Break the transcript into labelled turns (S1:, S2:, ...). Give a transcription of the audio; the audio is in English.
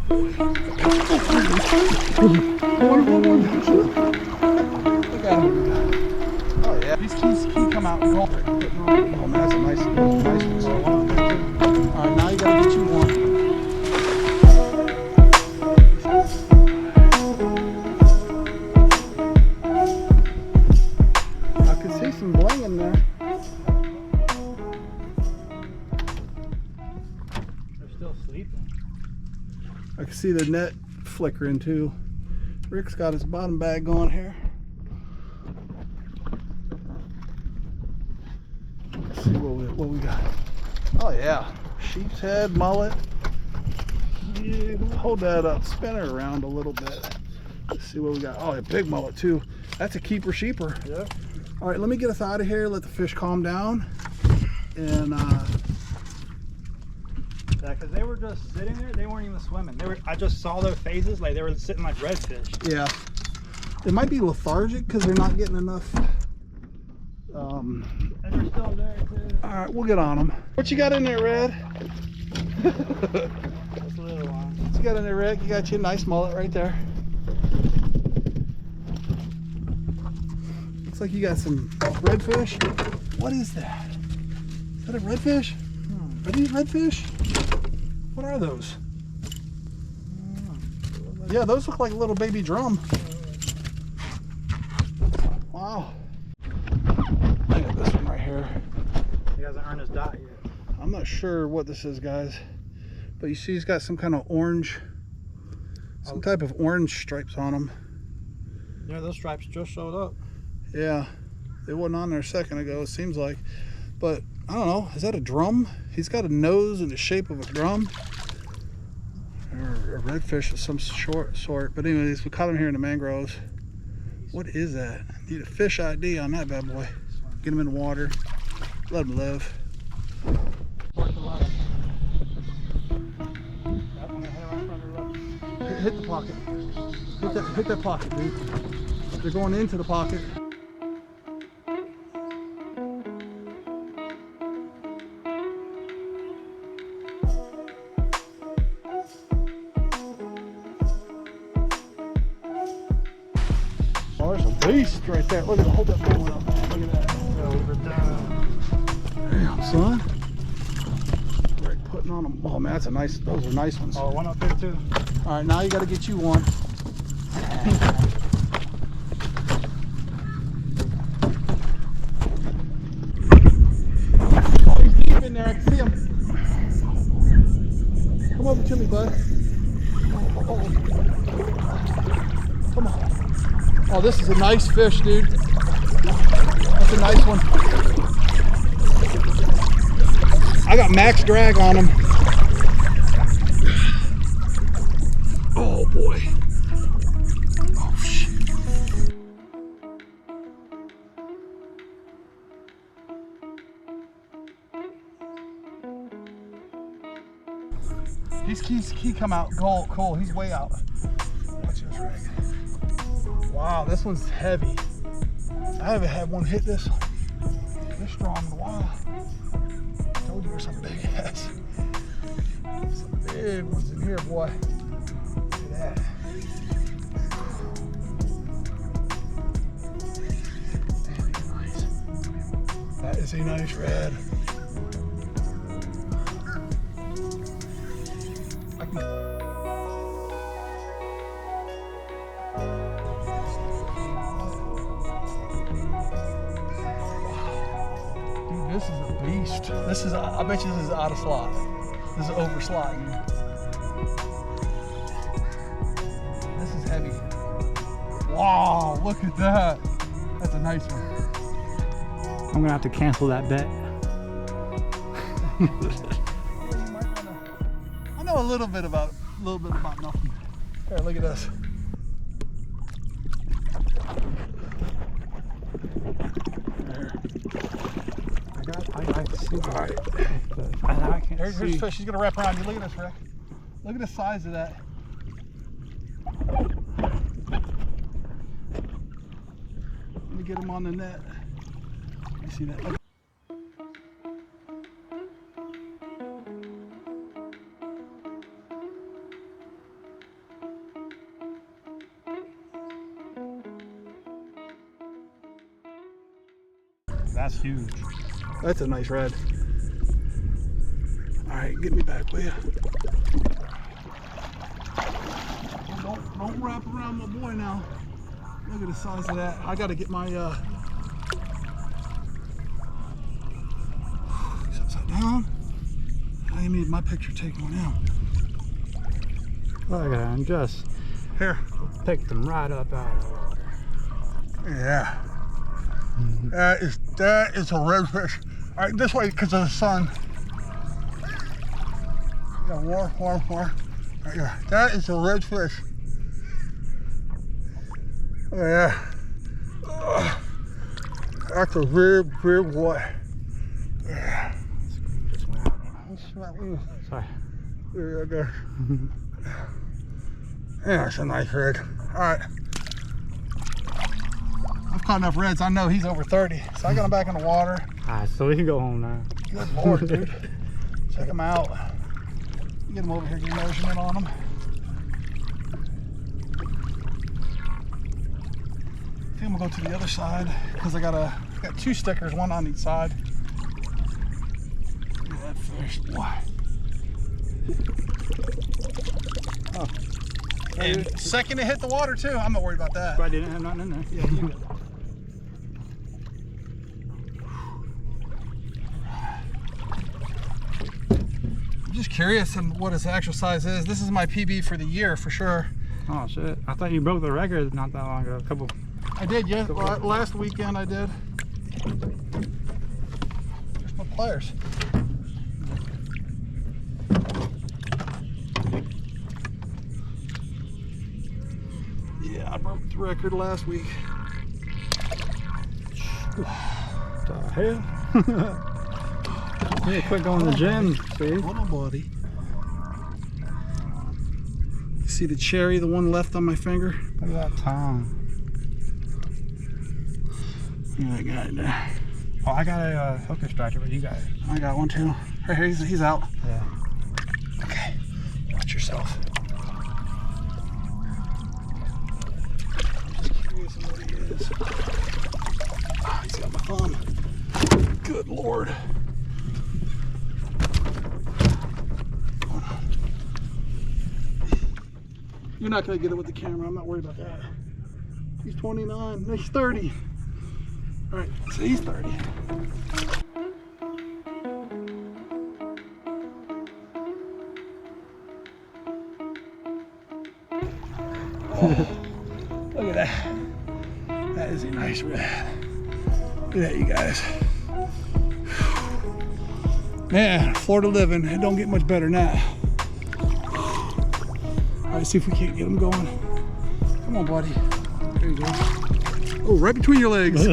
S1: Look at him. Oh yeah. These keys come out and go. Oh man, that's a nice one. So alright, now you gotta get you one. I can see some bling in there.
S2: They're still sleeping.
S1: I can see the net flickering too. Rick's got his bottom bag going here. Let's see what we got. Oh yeah, sheep's head, mullet. Yeah, hold that up, spin it around a little bit. Let's see what we got. Oh, a big mullet too. That's a keeper sheeper.
S2: Yeah.
S1: All right, let me get us out of here. Let the fish calm down. And
S2: Yeah, because they were just sitting there. They weren't even swimming. I just saw their faces, like they were sitting like redfish.
S1: yeah, they might be lethargic because they're not getting enough.
S2: And they're still there too.
S1: All right, we'll get on them. What you got in there, Red?
S2: Just a little one.
S1: What you got in there, Rick? You got you a nice mullet right there. Looks like you got some redfish. What is that? Is that a redfish? Are these redfish? What are those? Yeah, those look like a little baby drum. Wow. I got this one right here.
S2: He hasn't earned his dot yet.
S1: I'm not sure what this is, guys, but you see he's got some kind of orange, some type of orange stripes on him.
S2: Yeah, those stripes just showed up.
S1: Yeah, they wasn't on there a second ago, it seems like. But I don't know, is that a drum? He's got a nose in the shape of a drum. Or a redfish of some sort. But anyways, we caught him here in the mangroves. What is that? Need a fish ID on that bad boy. Get him in the water. Let him live. Hit the pocket. Hit that pocket, dude. They're going into the pocket. Oh, there's a beast right there. Look at it. Hold that big one up. Look at that. Damn, son. Right, putting on them. Oh man, that's a nice. Those are nice ones.
S2: Oh, one up there too.
S1: All right, now you got to get you one. Oh, he's deep in there. I can see him. Come over to me, bud. Oh. Come on. Oh, this is a nice fish, dude. That's a nice one. I got max drag on him. Oh boy. Oh shit. He come out cool. He's way out. Watch this rig. Wow, this one's heavy. I haven't had one hit this strong in a while. I told you there's some big ass. Some big ones in here, boy. Look at that. Damn, he's nice. That is a nice red. Dude, this is a beast. This is, I bet you this is out of slot. This is over slotting. This is heavy. Wow, look at that. That's a nice one.
S2: I'm gonna have to cancel that bet.
S1: I know a little bit about nothing. Here, look at this. There.
S2: I see.
S1: All right.
S2: I can't
S1: Here's
S2: see.
S1: fish. She's gonna wrap around you. Look at this, Rick. Look at the size of that. Let me get him on the net. You see that? Look.
S2: That's huge.
S1: That's a nice red. All right, get me back, will you? Don't wrap around my boy now. Look at the size of that. I got to get my he's upside down. I need my picture taken on him.
S2: Look at him, just
S1: Here.
S2: picked them right up out of the water.
S1: Yeah. That is a redfish. All right, this way because of the sun. Yeah, more. Right here. That is a redfish. Oh yeah. That's a big boy. Yeah.
S2: Sorry.
S1: There you go. Yeah, that's a nice red. All right. I've caught enough reds. I know he's over 30, so I got him back in the water.
S2: Alright, so we can go home now.
S1: Good Lord, dude. Check him out. Get him over here, get a measurement on him. I think I'm gonna go to the other side because I got 2 stickers, one on each side. Look at that fish, boy. Oh. And second to hit the water too. I'm not worried about that.
S2: I didn't have nothing in there.
S1: Yeah, you I'm just curious on what his actual size is. This is my PB for the year for sure.
S2: Oh shit! I thought you broke the record not that long ago.
S1: I did, yeah. Last weekend I did. There's my pliers. Yeah, I broke the record last week.
S2: The hell? Yeah, quit going to the gym, Steve.
S1: Hold on, buddy. You see the cherry, the one left on my finger?
S2: Look at that tongue.
S1: Yeah, I got it there.
S2: Oh, I got a hook extractor, but you got it.
S1: I got one too. Right here, he's out.
S2: Yeah.
S1: Okay, watch yourself. Just curious on what he is. Ah, he's got my thumb. Good Lord. You're not gonna get it with the camera. I'm not worried about that. He's 29. He's 30. All right, so he's 30. Oh, look at that. That is a nice red. Look at that, you guys. Man, Florida living, it don't get much better than that. All right, see if we can't get him going. Come on, buddy. There you go. Oh, right between your legs.